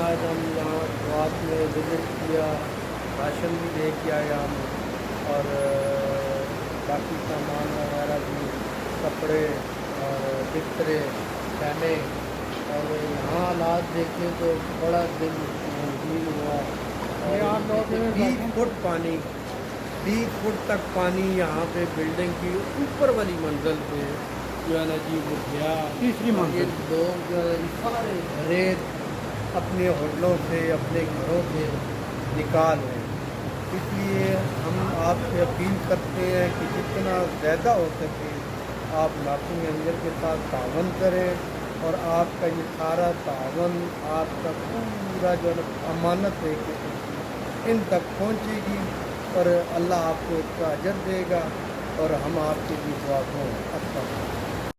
आज हम यहाँ रात में विज़िट किया, राशन भी लेके आए हम और बाकी सामान वगैरह भी, कपड़े और बिस्तरे, खाने। और यहाँ हालात देखें तो बड़ा दिल गमगीन हुआ। और 20 फुट पानी, 20 फुट तक पानी यहाँ पे बिल्डिंग की ऊपर वाली मंजिल पे जो है ना जी वो गया। तीसरी और ये मंजिल। लोग जो है सारे रेत अपने होटलों से, अपने घरों से निकाल रहे हैं। इसलिए हम आपसे अपील करते हैं कि जितना ज़्यादा हो सके आप नासिर अंजर के साथ तावन करें और आपका ये सारा तावन, आपका पूरा जो है ना अमानत है कि इन तक पहुँचेगी और अल्लाह आपको इसका अजर देगा और हम आपके लिए दुआ करें। अच्छा।